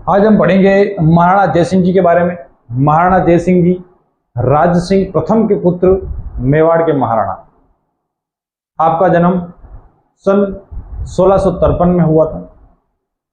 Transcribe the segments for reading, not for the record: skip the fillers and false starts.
आज हम पढ़ेंगे महाराणा जयसिंह जी के बारे में। महाराणा जयसिंह जी राज सिंह प्रथम के पुत्र, मेवाड़ के महाराणा। आपका जन्म सन 1653 में हुआ था।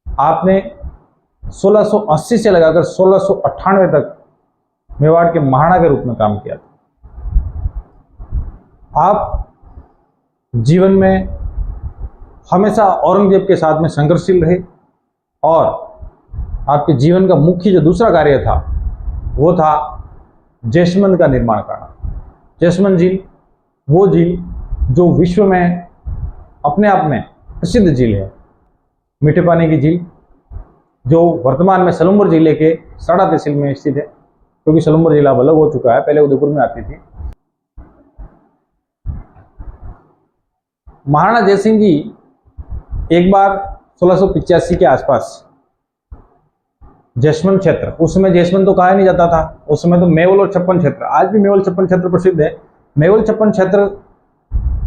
आपने 1680 से लगाकर 1698 तक मेवाड़ के महाराणा के रूप में काम किया था। आप जीवन में हमेशा औरंगजेब के साथ में संघर्षशील रहे और आपके जीवन का मुख्य जो दूसरा कार्य था वो था जैसमंद का निर्माण करना। जैसमंद झील वो झील जो विश्व में अपने आप में प्रसिद्ध झील है, मीठे पानी की झील, जो वर्तमान में सलुम्बर जिले के साड़ा तहसील में स्थित है, क्योंकि सलुम्बर जिला अब अलग हो चुका है, पहले उदयपुर में आती थी। महाराणा जयसिंह जी एक बार 1685 के आसपास जैसमंद क्षेत्र, उस समय जैसमंद तो कहा नहीं जाता था, उस समय तो मेवल और छप्पन क्षेत्र, आज भी मेवल छप्पन क्षेत्र प्रसिद्ध है। मेवल छप्पन क्षेत्र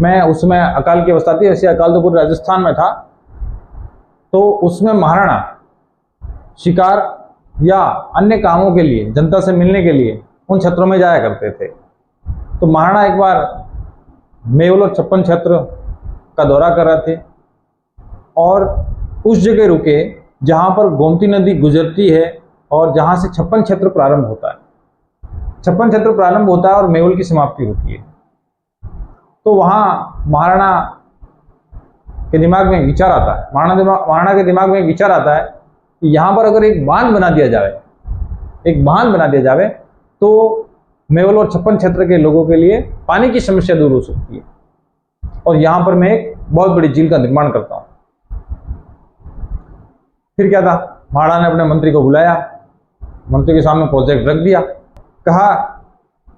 में उस समय अकाल की अवस्था थी, ऐसे अकाल तो पूरे राजस्थान में था। तो उसमें महाराणा शिकार या अन्य कामों के लिए, जनता से मिलने के लिए उन क्षेत्रों में जाया करते थे। तो महाराणा एक बार मेवल और छप्पन क्षेत्र का दौरा कर रहे थे और उस जगह रुके जहां पर गोमती नदी गुजरती है और जहां से छप्पन क्षेत्र प्रारंभ होता है। छप्पन क्षेत्र प्रारंभ होता है और मेवल की समाप्ति होती है। तो वहां महाराणा के दिमाग में विचार आता है, महाराणा के दिमाग में विचार आता है कि यहाँ पर अगर एक बांध बना दिया जाए, तो मेवल और छप्पन क्षेत्र के लोगों के लिए पानी की समस्या दूर हो सकती है और यहाँ पर मैं एक बहुत बड़ी झील का निर्माण करता हूँ। फिर क्या था, महाराणा ने अपने मंत्री को बुलाया, मंत्री के सामने प्रोजेक्ट रख दिया, कहा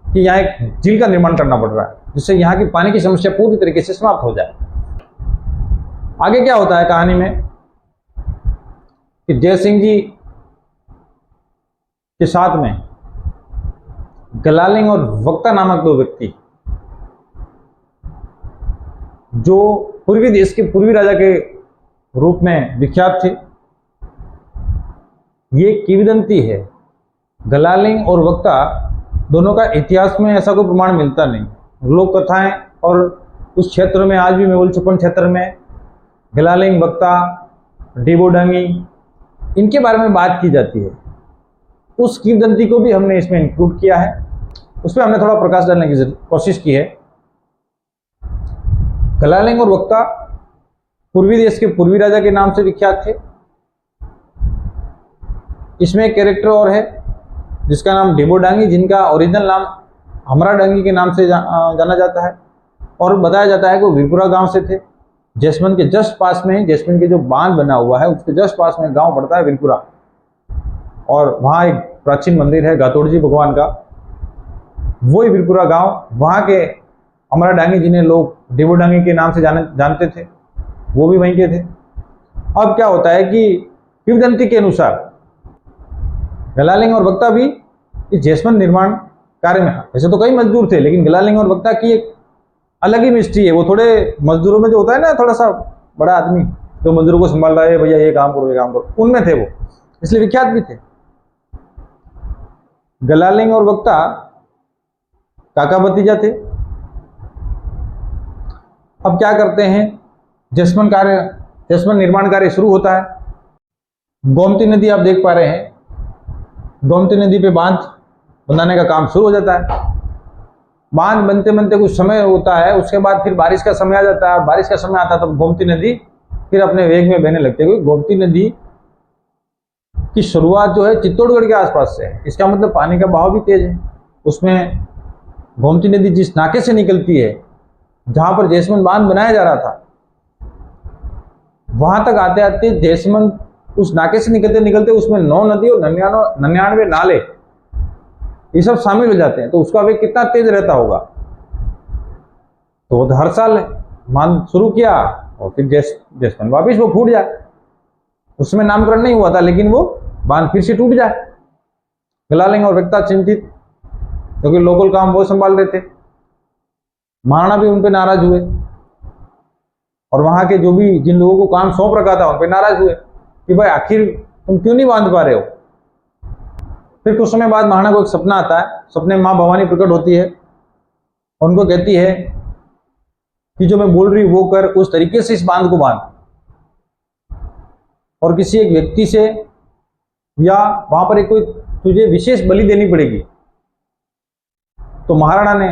कि यहाँ एक झील का निर्माण करना पड़ रहा है जिससे यहाँ की पानी की समस्या पूरी तरीके से समाप्त हो जाए। आगे क्या होता है कहानी में कि जयसिंह जी के साथ में गलालिंग और वक्ता नामक दो व्यक्ति, जो पूर्वी देश के पूर्वी राजा के रूप में विख्यात थे, ये किंवदंती है। गलालिंग और वक्ता दोनों का इतिहास में ऐसा कोई प्रमाण मिलता नहीं। लोक कथाएं और उस क्षेत्र में आज भी मेवल छप्पन क्षेत्र में गलालिंग, वक्ता, डिबोडांगी, इनके बारे में बात की जाती है। उस किंवदंती को भी हमने इसमें इंक्लूड किया है, उस पर हमने थोड़ा प्रकाश डालने की कोशिश की है। गलालिंग और वक्ता पूर्वी देश के पूर्वी राजा के नाम से विख्यात थे। इसमें एक कैरेक्टर और है जिसका नाम डिबोडांगी, जिनका ओरिजिनल नाम हमराडांगी के नाम से जाना जाता है और बताया जाता है कि वो वीरपुरा गांव से थे। जैसमंद के जस्ट पास में, जैसमंद के जो बांध बना हुआ है उसके जस्ट पास में गांव पड़ता है वीरपुरा, और वहाँ एक प्राचीन मंदिर है गातोड़जी भगवान का, वही वीरपुरा गांव। वहाँ के हमराडांगी, जिन्हें लोग डिबोडांगी के नाम से जानते थे, वो भी वहीं के थे। अब क्या होता है कि किंवदंती के अनुसार गलालिंग और वक्ता भी इस जैसमंद निर्माण कार्य में, वैसे तो कई मजदूर थे लेकिन गलालिंग और वक्ता की एक अलग ही मिस्ट्री है। वो थोड़े मजदूरों में जो होता है ना, थोड़ा सा बड़ा आदमी जो मजदूरों को संभाल रहा है, भैया ये काम करो, उनमें थे वो, इसलिए विख्यात भी थे। गलालिंग और वक्ता काका भतीजा थे। अब क्या करते हैं, जैसमंद निर्माण कार्य शुरू होता है। गोमती नदी आप देख पा रहे हैं, गोमती नदी पे बांध बनाने का काम शुरू हो जाता है। बांध बनते बनते कुछ समय होता है, उसके बाद फिर बारिश का समय आ जाता है। बारिश का समय आता है तब गोमती नदी फिर अपने वेग में बहने लगती है, क्योंकि गोमती नदी की शुरुआत जो है चित्तौड़गढ़ के आसपास से है। इसका मतलब पानी का बहाव भी तेज है। उसमें गोमती नदी जिस नाके से निकलती है, जहां पर जैसमंद बांध बनाया जा रहा था, वहां तक आते आते जैसमंद उस नाके से निकलते निकलते उसमें 9 नदी और 99 नाले, ये सब शामिल हो जाते हैं। तो उसका वेग कितना तेज रहता होगा। तो हर साल बांध शुरू किया और फिर जैसमंद वापिस वो फूट जाए। उसमें नामकरण नहीं हुआ था लेकिन वो बांध फिर से टूट जाए। गलालिंग और वक्ता चिंतित, क्योंकि लोकल काम वो संभाल रहे थे। महाराणा भी उन पर नाराज हुए और वहां के जो भी जिन लोगों को काम सौंप रखा था उन पर नाराज हुए कि भाई आखिर तुम क्यों नहीं बांध पा रहे हो? फिर कुछ समय बाद महाराणा को एक सपना आता है। सपने में माँ भवानी प्रकट होती है, उनको कहती है कि जो मैं बोल रही हूँ वो कर, उस तरीके से इस बांध को बांध, और किसी एक व्यक्ति से या वहां पर एक कोई तुझे विशेष बलि देनी पड़ेगी। तो महाराणा ने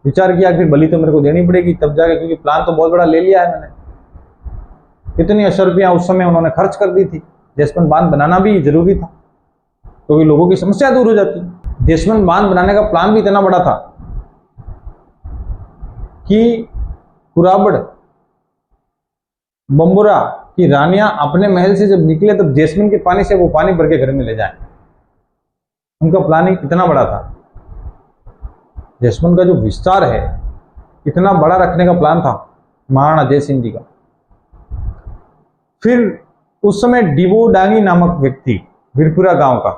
विचार किया फिर बलि तो मेरे को देनी पड़ेगी तब जाके, क्योंकि प्लान तो बहुत बड़ा ले लिया है मैंने। कितनी अशर्फियां उस समय उन्होंने खर्च कर दी थी। जैसमंद बांध बनाना भी जरूरी था क्योंकि लोगों की समस्या दूर हो जाती। जैसमंद बांध बनाने का प्लान भी इतना बड़ा था कि कुराबड़ बम्बुरा की रानियां अपने महल से जब निकले तब जैस्मिन के पानी से वो पानी भर के घर में ले जाएं। उनका प्लानिंग इतना बड़ा था। जैस्मिन का जो विस्तार है इतना बड़ा रखने का प्लान था महाराणा जय सिंह जी का। फिर उस समय डिबो डांगी नामक व्यक्ति वीरपुरा गांव का,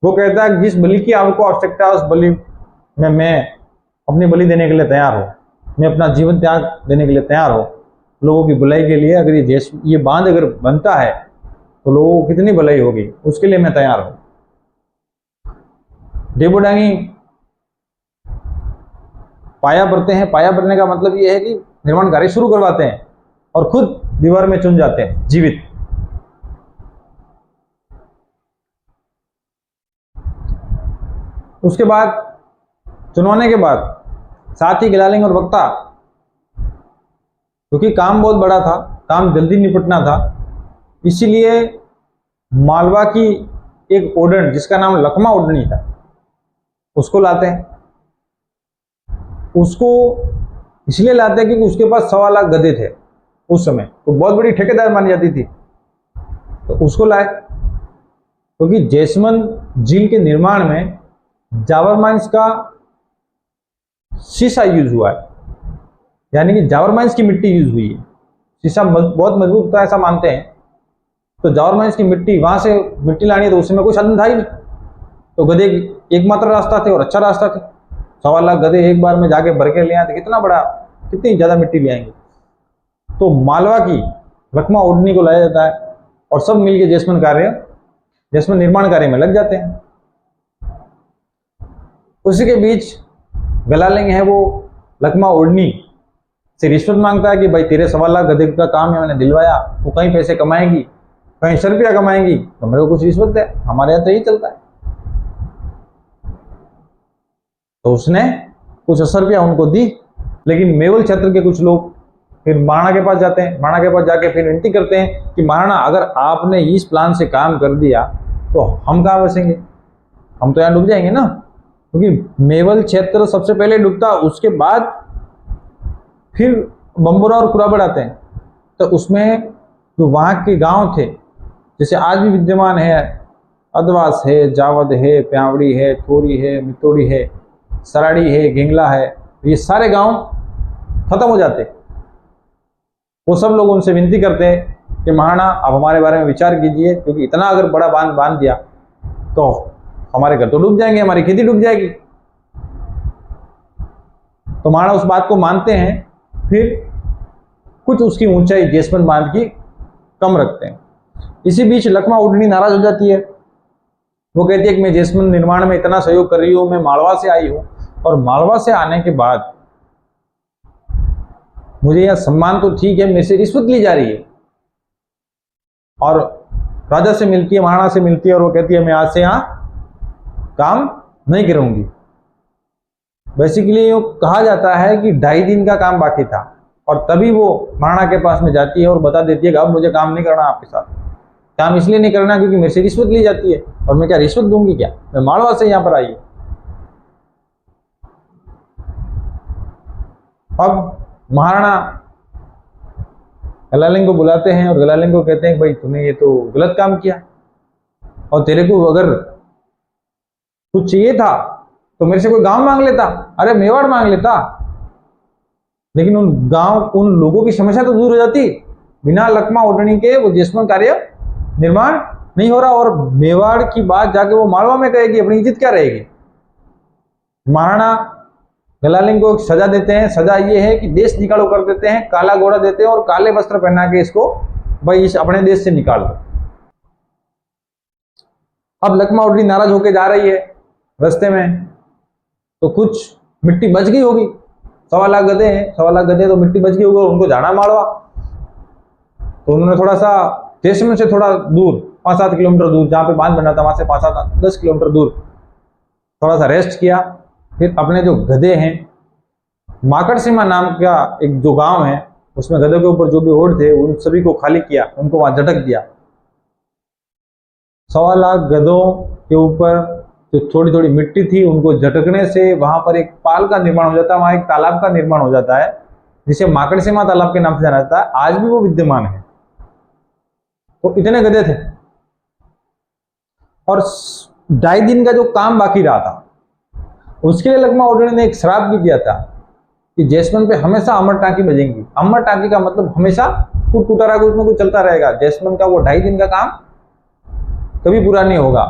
वो कहता है जिस बलि की आपको आवश्यकता है उस बलि में मैं अपनी बलि देने के लिए तैयार हूं, मैं अपना जीवन त्याग देने के लिए तैयार हूं लोगों की भलाई के लिए। अगर ये बांध अगर बनता है तो लोगों को कितनी भलाई होगी, उसके लिए मैं तैयार हूं। डिबो डांगी पाया भरते हैं। पाया भरने का मतलब यह है कि निर्माण कार्य शुरू करवाते हैं और खुद दीवार में चुन जाते हैं जीवित। उसके बाद चुनवाने के बाद साथ ही गिलालिंग और वक्ता, क्योंकि काम बहुत बड़ा था, काम जल्दी निपटना था, इसीलिए मालवा की एक ओडन जिसका नाम लखमा ओडनी था उसको लाते हैं। उसको इसलिए लाते हैं क्योंकि उसके पास 1.25 लाख गधे थे उस समय, तो बहुत बड़ी ठेकेदार मानी जाती थी, तो उसको लाए। क्योंकि जैसमंद झील के निर्माण में जावर माइंस का शीशा यूज हुआ है, यानी कि जावर माइंस की मिट्टी यूज हुई है। शीशा बहुत मजबूत होता है ऐसा मानते हैं, तो जावर माइंस की मिट्टी, वहां से मिट्टी लानी है तो उसमें कोई साधन था ही नहीं, तो गधे एकमात्र रास्ता थे और अच्छा रास्ता थे। 1.25 लाख गधे एक बार में जाके भर के ले आए तो कितनी ज्यादा मिट्टी ले आएंगे। तो मालवा की लखमा ओडनी को लाया जाता है और सब मिलके जैसमंद निर्माण कार्य में लग जाते हैं। उसी के बीच गलालिंग है वो लखमा ओडनी से रिश्वत मांगता है कि भाई तेरे 1.25 लाख गधे का काम है, मैंने दिलवाया, तो कहीं पैसे कमाएंगी, कहीं 100 रुपया कमाएंगी, तो मेरे को कुछ रिश्वत दे, हमारे यहाँ तो यही चलता है। तो उसने कुछ 80 रुपया उनको दी। लेकिन मेवल क्षेत्र के कुछ लोग फिर महाराणा के पास जाते हैं। महाराणा के पास जाके फिर विनती करते हैं कि महाराणा अगर आपने इस प्लान से काम कर दिया तो हम कहाँ बसेंगे, हम तो यहाँ डूब जाएंगे ना। क्योंकि मेवल क्षेत्र सबसे पहले डूबता, उसके बाद फिर बम्बुरा और कुराबड़ आते हैं। तो उसमें जो वहाँ के गांव थे, जैसे आज भी विद्यमान है, अदवास है, जावद है, प्यावड़ी है, थोरी है, मितोड़ी है, सराड़ी है, गेंगला है, ये सारे गांव खत्म हो जाते। वो सब लोग उनसे विनती करते हैं कि महाराणा आप हमारे बारे में विचार कीजिए, क्योंकि इतना अगर बड़ा बांध दिया तो हमारे घर तो डूब जाएंगे, हमारी खेती डूब जाएगी। तो महाराणा उस बात को मानते हैं, फिर कुछ उसकी ऊंचाई जैसमंद बांध की कम रखते हैं। इसी बीच लखमा ओडनी नाराज हो जाती है। वो कहती है कि मैं जैसमंद निर्माण में इतना सहयोग कर रही हूं, मैं मालवा से आई हूं, और मालवा से आने के बाद मुझे यह सम्मान तो ठीक है, मेरे से रिश्वत ली जा रही है। और राजा से मिलती है, महाराणा से मिलती है, और वो कहती है मैं आज से यहां काम नहीं करूंगी। बेसिकली ये कहा जाता है कि 2.5 दिन का काम बाकी था, और तभी वो महाराणा के पास में जाती है और बता देती है कि अब मुझे काम नहीं करना आपके साथ। काम इसलिए नहीं करना क्योंकि मेरे से रिश्वत ली जाती है, और मैं क्या रिश्वत दूंगी क्या, मैं मालवा से यहाँ पर आई। अब महाराणा गलालिंग को बुलाते हैं और गलालिंग को कहते हैं भाई तूने ये तो गलत काम किया, और तेरे को अगर कुछ चाहिए था तो मेरे से कोई गांव मांग लेता, अरे मेवाड़ मांग लेता। लेकिन उन लोगों की समस्या तो दूर हो जाती। बिना लखमा ओडनी के वो जैसमंद कार्य निर्माण नहीं हो रहा, और मेवाड़ की बात जाके वो मालवा में कहेगी, अपनी इज्जत क्या रहेगी। महाराणा गलालिंग को सजा देते हैं। सजा ये है कि देश निकालो कर देते हैं, काला घोड़ा देते हैं और काले वस्त्र पहना के इसको भाई इस अपने देश से निकाल दो। अब लकमा उडरी नाराज होकर जा रही है रास्ते में, तो कुछ मिट्टी बच गई होगी। 1.25 लाख गधे हैं, 1.25 लाख गधे तो मिट्टी बच गई होगी, उनको जाना माड़वा। तो उन्होंने थोड़ा सा जैसलमेर से थोड़ा दूर 5-7 किलोमीटर दूर, जहाँ पे बांध बना था वहां से 5-7-10 किलोमीटर दूर थोड़ा सा रेस्ट किया। फिर अपने जो गधे हैं, माकड़सीमा नाम का एक जो गांव है, उसमें गधों के ऊपर जो भी ओढ़ थे उन सभी को खाली किया, उनको वहां झटक दिया। 1.25 लाख गधों के ऊपर जो थोड़ी थोड़ी मिट्टी थी, उनको झटकने से वहां पर एक पाल का निर्माण हो जाता है, वहां एक तालाब का निर्माण हो जाता है, जिसे माकड़सीमा तालाब के नाम से जाना जाता है। आज भी वो विद्यमान है। तो इतने गधे थे और 2.5 दिन का जो काम बाकी रहा था, उसके लिए लकमा उडरी ने एक श्राप भी दिया था कि जैसलमेर पे हमेशा अमर टांकी बजेंगी। अमर टांकी का मतलब हमेशा कुटकुटारा कुछ में कुछ चलता रहेगा। जैसलमेर का वो 2.5 दिन का काम कभी पूरा नहीं होगा।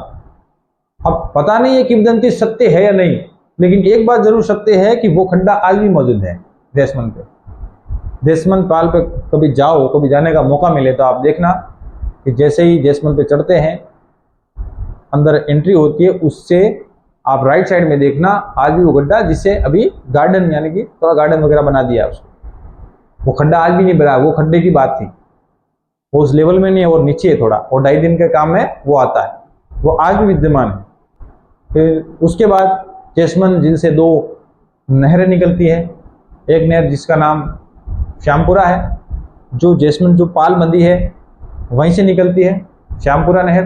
अब पता नहीं ये किंवदंती सत्य है या नहीं, लेकिन एक बात जरूर सत्य है कि वो खड्डा आज भी मौजूद है जैसलमेर पे। जैसलमेर पाल पे कभी जाओ, कभी जाने का मौका मिले तो आप देखना कि जैसे ही जैसलमेर पे चढ़ते हैं, अंदर एंट्री होती है, उससे आप राइट साइड में देखना आज भी वो गड्ढा, जिसे अभी गार्डन यानी कि थोड़ा गार्डन वगैरह बना दिया है उसको, वो खड्डा आज भी नहीं बना। वो खड्डे की बात थी, वो उस लेवल में नहीं है, और नीचे है थोड़ा, और 2.5 दिन के काम में वो आता है, वो आज भी विद्यमान है। फिर उसके बाद जैसलमेर झील से 2 नहरें निकलती है। एक नहर जिसका नाम श्यामपुरा है, जो जैसलमेर जो पाल बंदी है वहीं से निकलती है, श्यामपुरा नहर।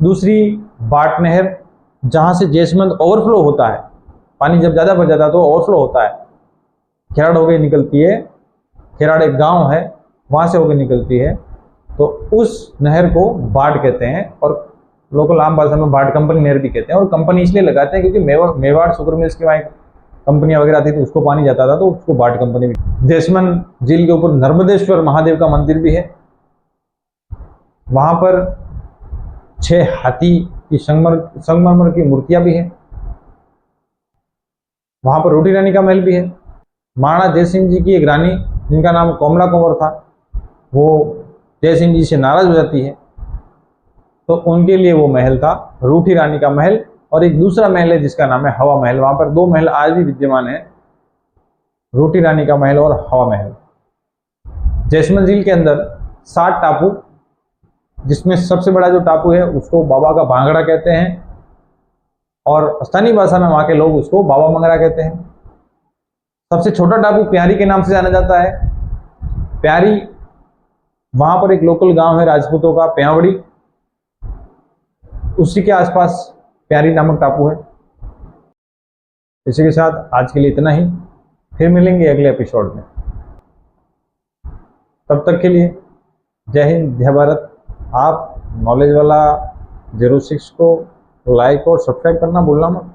दूसरी बाट नहर, जहाँ से जैसलमेर ओवरफ्लो होता है, पानी जब ज़्यादा बढ़ जाता है तो ओवरफ्लो होता है, खेराड़ होकर निकलती है। खेराड़ एक गांव है, वहाँ से होकर निकलती है। तो उस नहर को बाट कहते हैं, और लोकल आम भाषा में बाट कंपनी नहर भी कहते हैं। और कंपनी इसलिए लगाते हैं क्योंकि मेवाड़ शुगर मिल्स की वहाँ कंपनियां वगैरह आती थी, तो उसको पानी जाता था, तो उसको बाट कंपनी भी। जैसलमेर झील के ऊपर नर्मदेश्वर महादेव का मंदिर भी है। वहाँ पर 6 हाथी की संगमरमर की मूर्तियां भी हैं। वहाँ पर रोटी रानी का महल भी है। महाराणा जयसिंह जी की एक रानी, जिनका नाम कमला कंवर था, वो जयसिंह जी से नाराज हो जाती है, तो उनके लिए वो महल था, रूठी रानी का महल। और एक दूसरा महल है जिसका नाम है हवा महल। वहाँ पर 2 महल आज भी विद्यमान है, रूठी रानी का महल और हवा महल। जैसलमेर झील के अंदर 7 टापू, जिसमें सबसे बड़ा जो टापू है उसको बाबा का भांगड़ा कहते हैं, और स्थानीय भाषा में वहाँ के लोग उसको बाबा मंगरा कहते हैं। सबसे छोटा टापू प्यारी के नाम से जाना जाता है। प्यारी, वहाँ पर एक लोकल गांव है राजपूतों का, प्यावड़ी, उसी के आसपास प्यारी नामक टापू है। इसी के साथ आज के लिए इतना ही, फिर मिलेंगे अगले एपिसोड में। तब तक के लिए जय हिंद, जय भारत। आप नॉलेज वाला 06 को लाइक और सब्सक्राइब करना भूलना मत।